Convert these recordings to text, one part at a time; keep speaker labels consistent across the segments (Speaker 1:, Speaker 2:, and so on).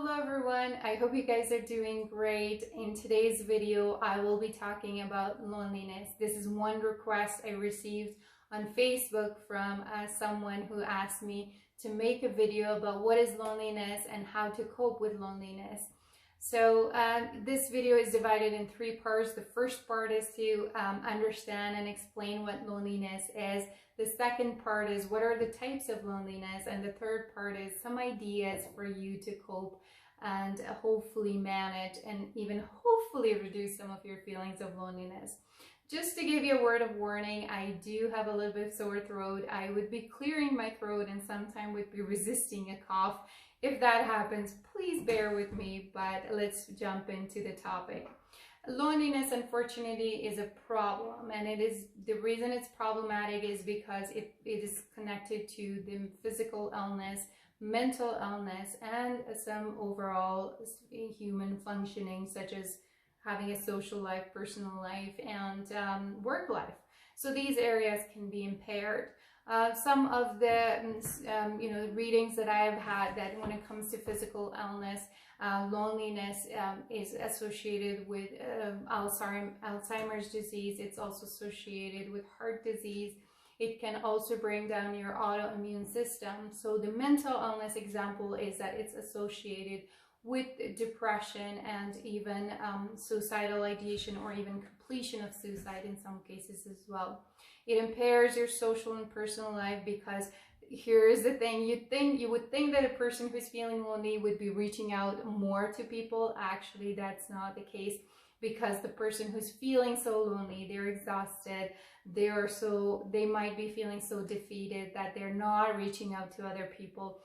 Speaker 1: Hello everyone, I hope you guys are doing great. In today's video, I will be talking about loneliness. This is one request I received on Facebook from someone who asked me to make a video about what is loneliness and how to cope with loneliness. So this video is divided in three parts. The first part is to understand and explain what loneliness is. The second part is what are the types of loneliness, and the third part is some ideas for you to cope and hopefully manage and even hopefully reduce some of your feelings of loneliness. Just to give you a word of warning, I do have a little bit of sore throat. I would be clearing my throat and sometimes would be resisting a cough. If that happens, please bear with me, but let's jump into the topic. Loneliness, unfortunately, is a problem, and the reason it's problematic is because it is connected to the physical illness, mental illness, and some overall human functioning, such as having a social life, personal life, and work life. So these areas can be impaired. Some of the readings that I have had, that when it comes to physical illness, loneliness is associated with Alzheimer's disease. It's also associated with heart disease. It can also bring down your autoimmune system. So the mental illness example is that it's associated with depression and even suicidal ideation or even completion of suicide in some cases as well. It impairs your social and personal life because here's the thing, you would think that a person who's feeling lonely would be reaching out more to people. Actually, that's not the case, because the person who's feeling so lonely, they're exhausted, they might be feeling so defeated that they're not reaching out to other people.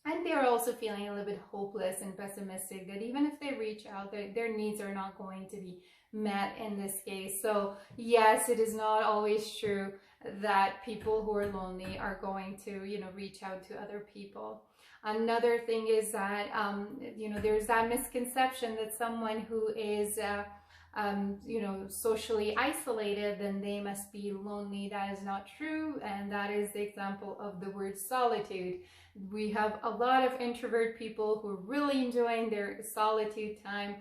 Speaker 1: And they're also feeling a little bit hopeless and pessimistic that even if they reach out, their needs are not going to be met in this case. So yes, it is not always true that people who are lonely are going to, reach out to other people. Another thing is that, there's that misconception that someone who is, socially isolated, then they must be lonely. That is not true, and that is the example of the word solitude. We have a lot of introvert people who are really enjoying their solitude time,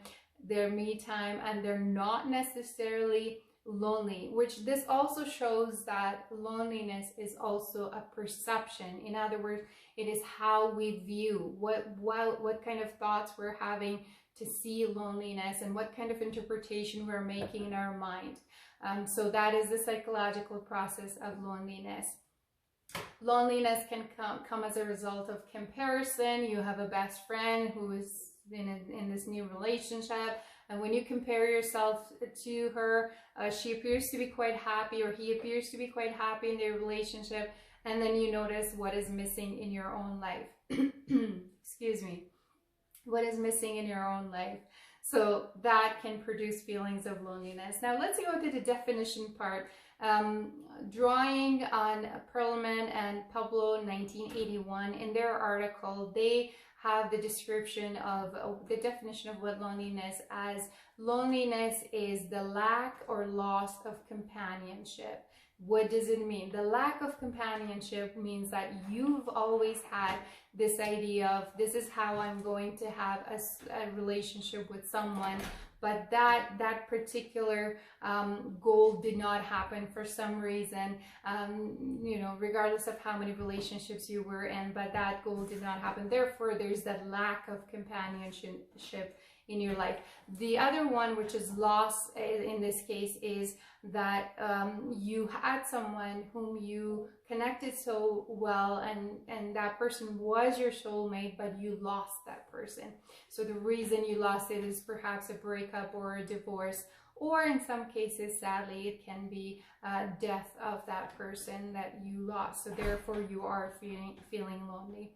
Speaker 1: their me time, and they're not necessarily lonely, which this also shows that loneliness is also a perception. In other words, it is how we view what kind of thoughts we're having to see loneliness and what kind of interpretation we're making in our mind. So that is the psychological process of loneliness. Loneliness can come as a result of comparison. You have a best friend who is in this new relationship, and when you compare yourself to her, she appears to be quite happy, or he appears to be quite happy in their relationship, and then you notice what is missing in your own life. Excuse me. What is missing in your own life. So that can produce feelings of loneliness. Now let's go to the definition part. Drawing on Perlman and Pablo 1981, in their article, they have the description of the definition of what loneliness as. Loneliness is the lack or loss of companionship. What does it mean? The lack of companionship means that you've always had this idea of this is how I'm going to have a relationship with someone, but that particular goal did not happen for some reason, regardless of how many relationships you were in, but that goal did not happen. Therefore, there's that lack of companionship in your life. The other one, which is loss in this case, is that you had someone whom you connected so well, and that person was your soulmate, but you lost that person. So the reason you lost it is perhaps a breakup or a divorce, or in some cases, sadly, it can be death of that person that you lost. So therefore, you are feeling lonely.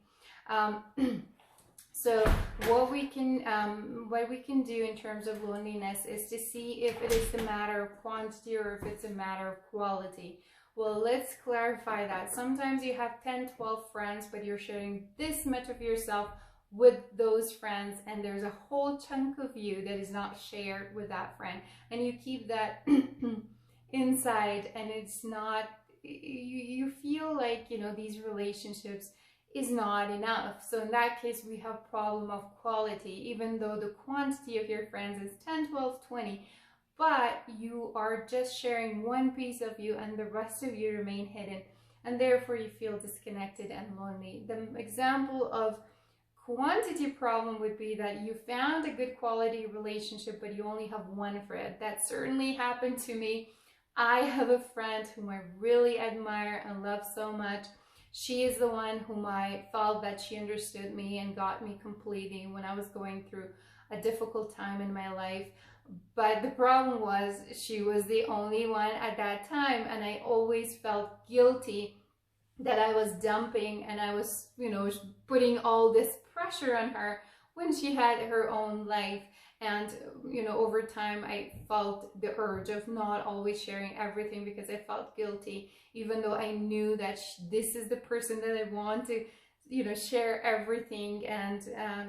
Speaker 1: So what we can do in terms of loneliness is to see if it is a matter of quantity or if it's a matter of quality. Well, let's clarify that. Sometimes you have 10, 12 friends, but you're sharing this much of yourself with those friends, and there's a whole chunk of you that is not shared with that friend, and you keep that inside, and it's not, you feel like, these relationships is not enough. So in that case, we have problem of quality, even though the quantity of your friends is 10, 12, 20, but you are just sharing one piece of you and the rest of you remain hidden, and therefore you feel disconnected and lonely. The example of quantity problem would be that you found a good quality relationship, but you only have one friend. That certainly happened to me. I have a friend whom I really admire and love so much. She is the one whom I felt that she understood me and got me completely when I was going through a difficult time in my life. But the problem was she was the only one at that time, and I always felt guilty that I was dumping and I was, putting all this pressure on her when she had her own life. And, over time, I felt the urge of not always sharing everything because I felt guilty, even though I knew that this is the person that I want to, share everything. And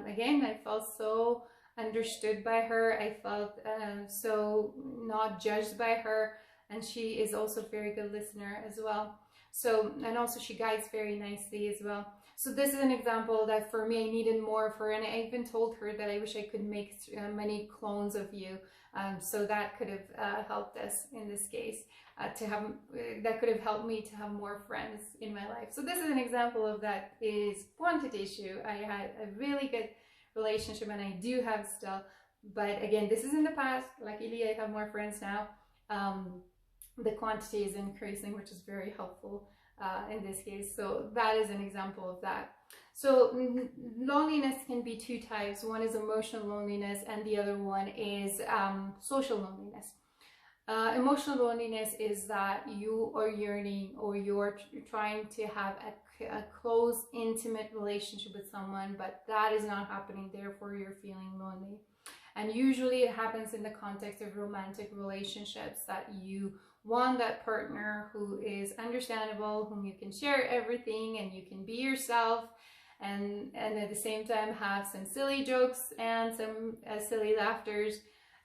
Speaker 1: again, I felt so understood by her. I felt so not judged by her. And she is also a very good listener as well. So, and also she guides very nicely as well. So this is an example that for me, I needed more of her. And I even told her that I wish I could make many clones of you. So that could have helped us in this case to have, that could have helped me to have more friends in my life. So this is an example of that is quantity issue. I had a really good relationship and I do have still, but again, this is in the past. Luckily, I have more friends now. The quantity is increasing, which is very helpful in this case. So that is an example of that. So loneliness can be two types. One is emotional loneliness and the other one is social loneliness. Emotional loneliness is that you are yearning or you're trying to have a close, intimate relationship with someone, but that is not happening, therefore you're feeling lonely. And usually it happens in the context of romantic relationships, that you want that partner who is understandable, whom you can share everything and you can be yourself, and at the same time have some silly jokes and some silly laughters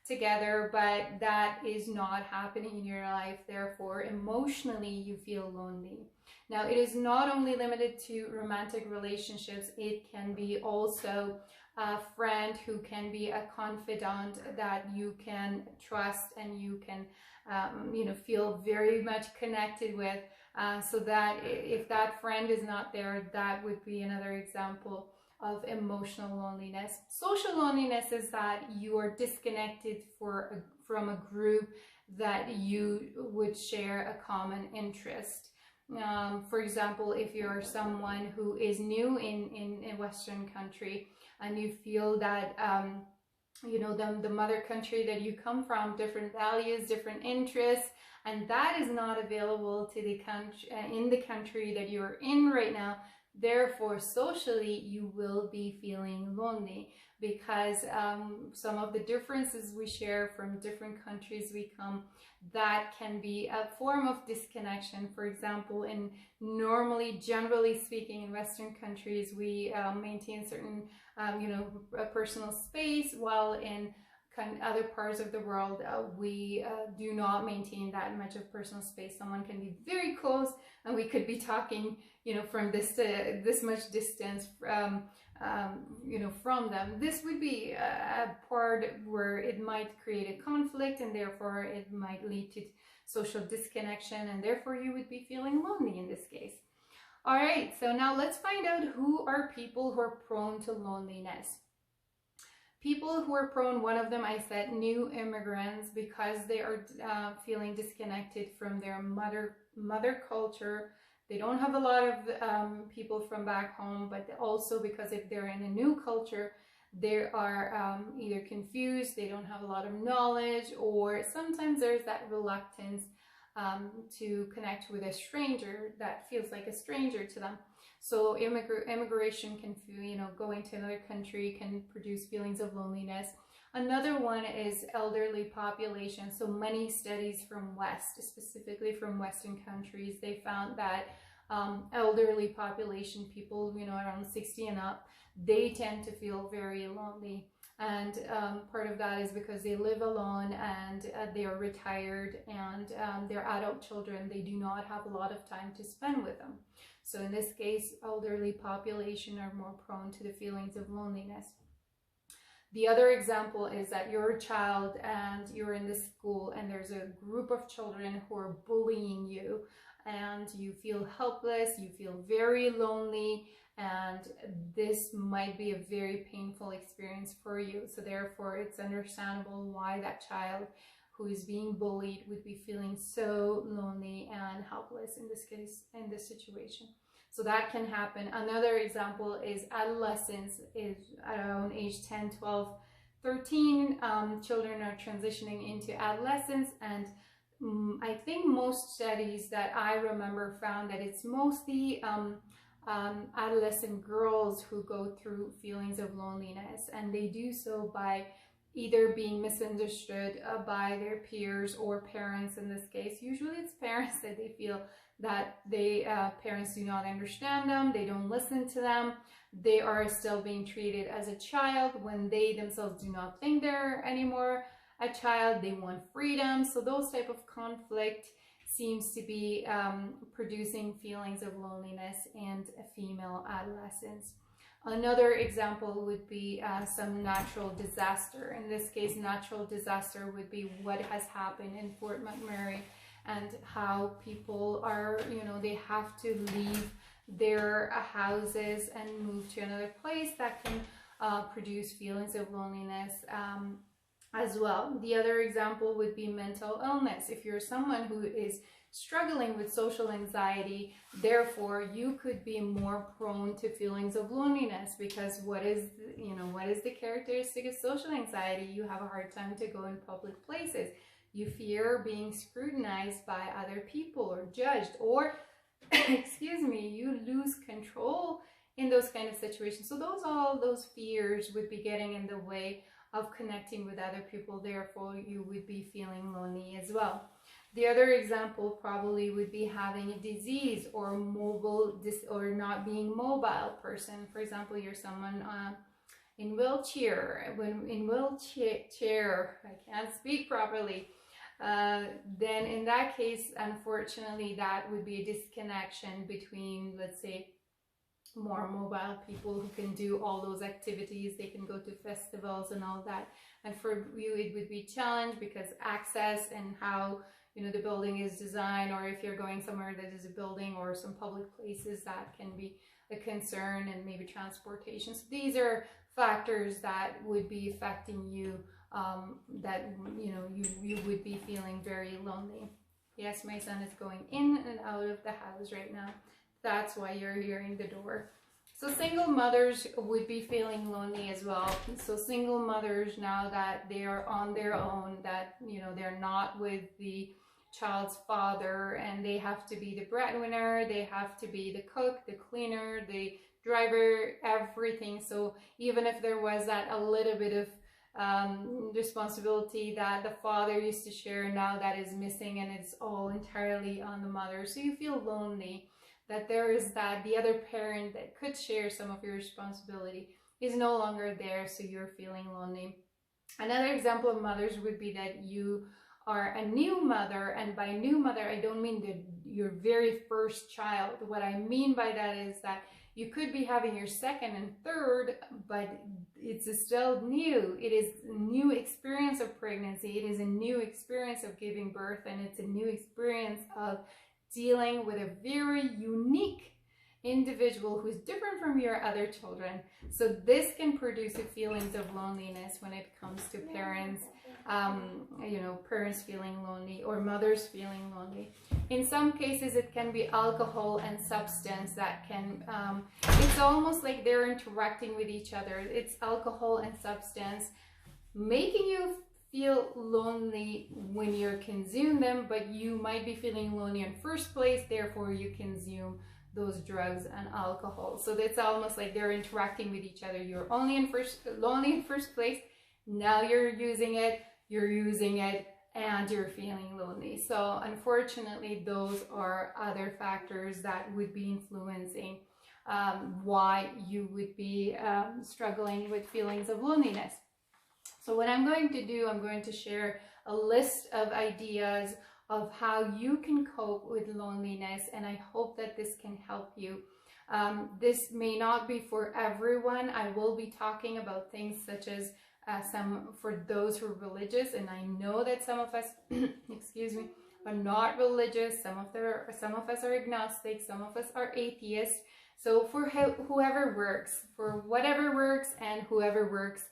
Speaker 1: together, but that is not happening in your life. Therefore, emotionally, you feel lonely. Now, it is not only limited to romantic relationships. It can be also a friend who can be a confidant that you can trust and you can, feel very much connected with. So that if that friend is not there, that would be another example of emotional loneliness. Social loneliness is that you are disconnected from a group that you would share a common interest. For example, if you're someone who is new in a Western country and you feel that the mother country that you come from, different values, different interests, and that is not available to the country in the country that you're in right now. Therefore, socially, you will be feeling lonely because some of the differences we share from different countries we come, that can be a form of disconnection. For example, generally speaking, in Western countries, we maintain certain, personal space, while in other parts of the world, we do not maintain that much of personal space. Someone can be very close and we could be talking, from this much distance from them. This would be a part where it might create a conflict, and therefore it might lead to social disconnection, and therefore you would be feeling lonely in this case. All right, so now let's find out who are people who are prone to loneliness. People who are prone, one of them I said, new immigrants, because they are feeling disconnected from their mother culture. They don't have a lot of people from back home, but also because if they're in a new culture, they are either confused, they don't have a lot of knowledge, or sometimes there's that reluctance to connect with a stranger that feels like a stranger to them. So immigration can, going to another country can produce feelings of loneliness. Another one is elderly population. So many studies from West, specifically from Western countries, they found that elderly population, people, around 60 and up, they tend to feel very lonely. And part of that is because they live alone, and they are retired, and they're adult children. They do not have a lot of time to spend with them. So in this case, elderly population are more prone to the feelings of loneliness. The other example is that you're a child and you're in this school, and there's a group of children who are bullying you, and you feel helpless, you feel very lonely, and this might be a very painful experience for you. So therefore, it's understandable why that child who is being bullied would be feeling so lonely and helpless in this case, in this situation. So that can happen. Another example is adolescence. Is around age 10, 12, 13, children are transitioning into adolescence, and I think most studies that I remember found that it's mostly adolescent girls who go through feelings of loneliness, and they do so by either being misunderstood by their peers or parents. In this case, usually it's parents that they feel that parents do not understand them, they don't listen to them, they are still being treated as a child when they themselves do not think they're anymore a child. They want freedom. So those type of conflict seems to be producing feelings of loneliness in female adolescents. Another example would be some natural disaster. In this case, natural disaster would be what has happened in Fort McMurray, and how people are, they have to leave their houses and move to another place. That can produce feelings of loneliness as well. The other example would be mental illness. If you're someone who is struggling with social anxiety, therefore you could be more prone to feelings of loneliness, because what is the characteristic of social anxiety? You have a hard time to go in public places. You fear being scrutinized by other people or judged, or excuse me, you lose control in those kind of situations. So all those fears would be getting in the way of connecting with other people. Therefore, you would be feeling lonely as well. The other example probably would be having a disease or or not being mobile person. For example, you're someone in wheelchair. When in wheelchair, I can't speak properly. Then in that case, unfortunately, that would be a disconnection between, let's say, more mobile people who can do all those activities. They can go to festivals and all that, and for you it would be challenged because access and how the building is designed, or if you're going somewhere that is a building or some public places, that can be a concern, and maybe transportation. So these are factors that would be affecting you, that you would be feeling very lonely. Yes, my son is going in and out of the house right now. That's why you're hearing the door. So single mothers would be feeling lonely as well. So single mothers, now that they are on their own, that they're not with the child's father, and they have to be the breadwinner, they have to be the cook, the cleaner, the driver, everything. So even if there was that a little bit of responsibility that the father used to share, now that is missing, and it's all entirely on the mother. So you feel lonely, that there is that the other parent that could share some of your responsibility is no longer there, so you're feeling lonely. Another example of mothers would be that you are a new mother, and by new mother I don't mean your very first child. What I mean by that is that you could be having your second and third, but it's still new. It is a new experience of pregnancy. It is a new experience of giving birth, and it's a new experience of dealing with a very unique individual who's different from your other children. So this can produce feelings of loneliness when it comes to parents, parents feeling lonely or mothers feeling lonely. In some cases, it can be alcohol and substance that can, it's almost like they're interacting with each other. It's alcohol and substance making you feel lonely when you consume them, but you might be feeling lonely in first place, therefore you consume those drugs and alcohol. So that's almost like they're interacting with each other. You're lonely in first place, now you're using it, and you're feeling lonely. So unfortunately, those are other factors that would be influencing why you would be struggling with feelings of loneliness. So what I'm going to do, I'm going to share a list of ideas of how you can cope with loneliness, and I hope that this can help you. This may not be for everyone. I will be talking about things such as some for those who are religious, and I know that some of us, excuse me, are not religious. Some of us are agnostic. Some of us are atheists. So for whoever works, for whatever works and whoever works,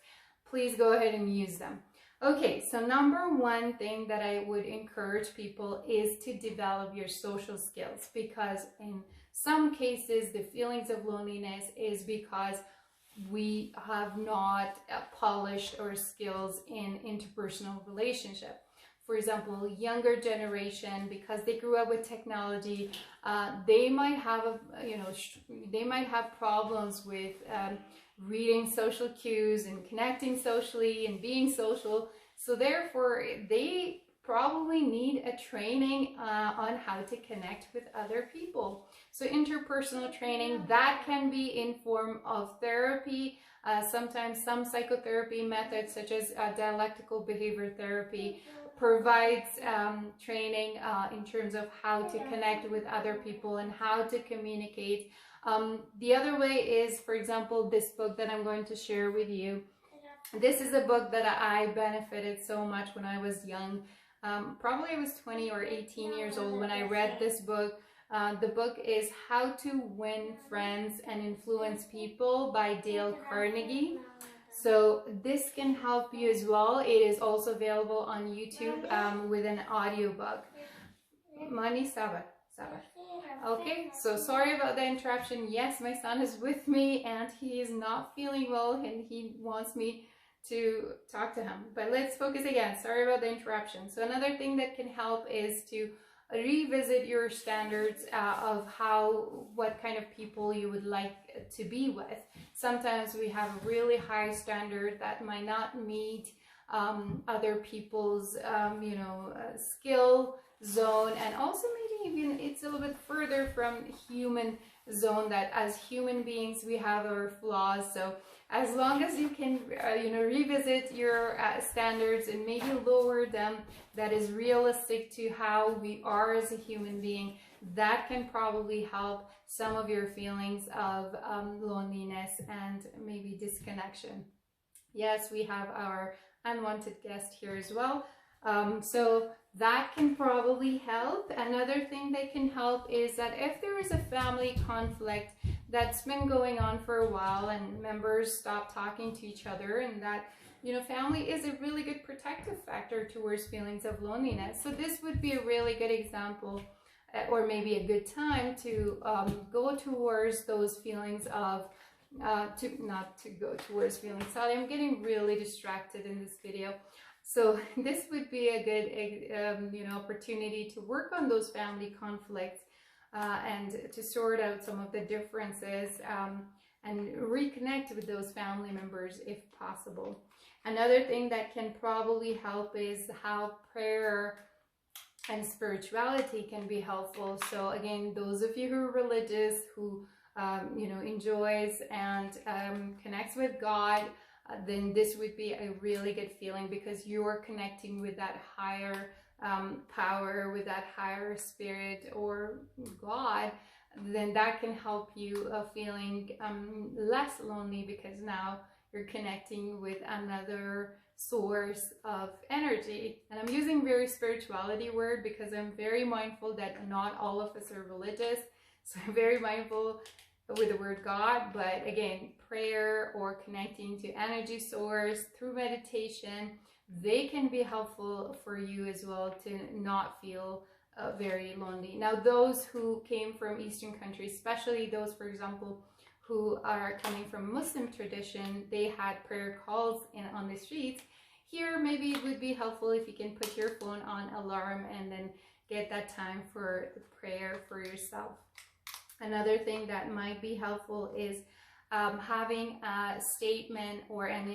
Speaker 1: please go ahead and use them. Okay, so number one thing that I would encourage people is to develop your social skills, because in some cases the feelings of loneliness is because we have not polished our skills in interpersonal relationship. For example, younger generation, because they grew up with technology, they might have they might have problems with reading social cues and connecting socially and being social. So therefore, they probably need a training on how to connect with other people. So interpersonal training, that can be in form of therapy. Sometimes some psychotherapy methods such as dialectical behavior therapy provides training in terms of how to connect with other people and how to communicate. The other way is, for example, this book that I'm going to share with you. This is a book that I benefited so much when I was young. Probably I was 20 or 18 years old when I read this book. The book is How to Win Friends and Influence People by Dale Carnegie. So this can help you as well. It is also available on YouTube with an audiobook. Mani Saba. Okay, so sorry about the interruption. Yes, my son is with me and he is not feeling well and he wants me to talk to him. But let's focus again. Sorry about the interruption. So another thing that can help is to revisit your standards of what kind of people you would like to be with. Sometimes we have a really high standard that might not meet other people's skill zone, and also maybe even it's a little bit further from human zone, that as human beings we have our flaws. So as long as you can revisit your standards and maybe lower them, that is realistic to how we are as a human being, that can probably help some of your feelings of loneliness and maybe disconnection. Yes, we have our unwanted guest here as well. So that can probably help. Another thing that can help is that if there is a family conflict that's been going on for a while and members stop talking to each other, and that family is a really good protective factor towards feelings of loneliness. So this would be a really good example or maybe a good time to go towards those feelings of not to go towards feelings. Sorry, I'm getting really distracted in this video. So this would be a good opportunity to work on those family conflicts and to sort out some of the differences and reconnect with those family members if possible. Another thing that can probably help is how prayer and spirituality can be helpful. So again, those of you who are religious, who enjoys and connects with God, then this would be a really good feeling, because you're connecting with that higher power, with that higher spirit or God. Then that can help you feeling less lonely, because now you're connecting with another source of energy. And I'm using very spirituality word because I'm very mindful that not all of us are religious, so I'm very mindful with the word God. But again, prayer or connecting to energy source through meditation, they can be helpful for you as well to not feel very lonely. Now, those who came from Eastern countries, especially those, for example, who are coming from Muslim tradition, they had prayer calls on the streets. Here, maybe it would be helpful if you can put your phone on alarm and then get that time for the prayer for yourself. Another thing that might be helpful is having a statement or an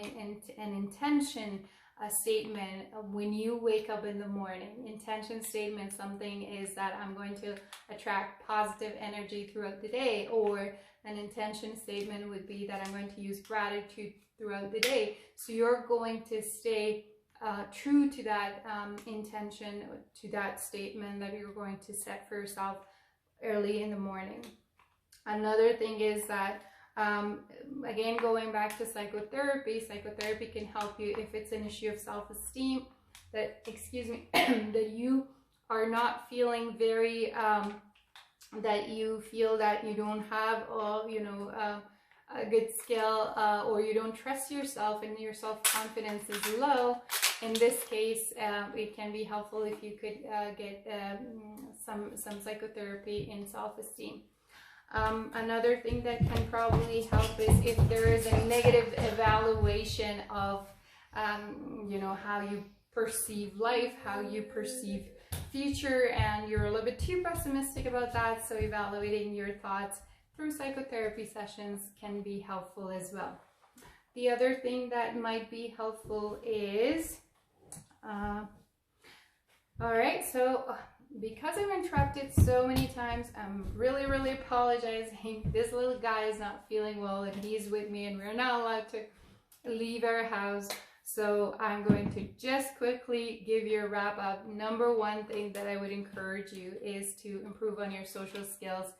Speaker 1: intention statement when you wake up in the morning. Intention statement, something is that I'm going to attract positive energy throughout the day, or an intention statement would be that I'm going to use gratitude throughout the day. So you're going to stay true to that intention, to that statement that you're going to set for yourself early in the morning. Another thing is that, again, going back to psychotherapy can help you if it's an issue of self-esteem, that, excuse me, that you are not feeling very, that you feel that you don't have, a good skill, or you don't trust yourself and your self-confidence is low. In this case, it can be helpful if you could get some psychotherapy in self-esteem. Another thing that can probably help is if there is a negative evaluation of, how you perceive life, how you perceive future, and you're a little bit too pessimistic about that. So evaluating your thoughts through psychotherapy sessions can be helpful as well. The other thing that might be helpful is, all right, so because I've interrupted so many times, I'm really apologizing. This little guy is not feeling well and he's with me and we're not allowed to leave our house. So I'm going to just quickly give you a wrap up. Number one thing that I would encourage you is to improve on your social skills.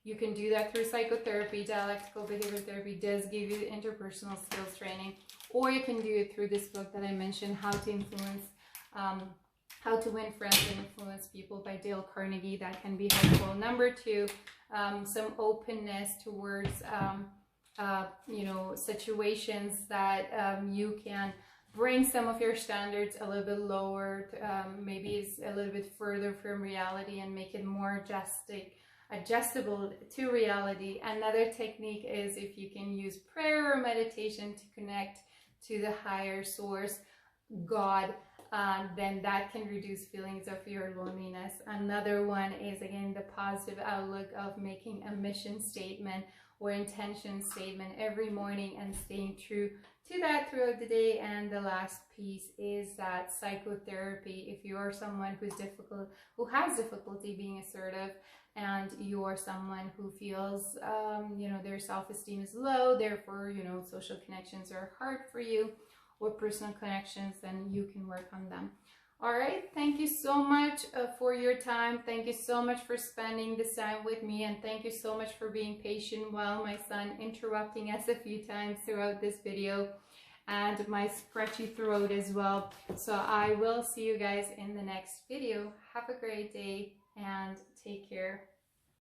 Speaker 1: You can do that through psychotherapy. Dialectical behavior therapy does give you interpersonal skills training, or you can do it through this book that I mentioned, How to Win Friends and Influence People by Dale Carnegie. That can be helpful. Number two, some openness towards situations that you can bring some of your standards a little bit lower, maybe it's a little bit further from reality, and make it more adjustable to reality. Another technique is if you can use prayer or meditation to connect to the higher source, God, then that can reduce feelings of your loneliness. Another one is, again, the positive outlook of making a mission statement or intention statement every morning and staying true to that throughout the day. And the last piece is that psychotherapy, if you are someone who has difficulty being assertive, and you're someone who feels their self-esteem is low, therefore social connections are hard for you, or personal connections, then you can work on them. All right, thank you so much for your time. Thank you so much for spending this time with me, and thank you so much for being patient while my son interrupting us a few times throughout this video, and my scratchy throat as well. So I will see you guys in the next video. Have a great day and take care.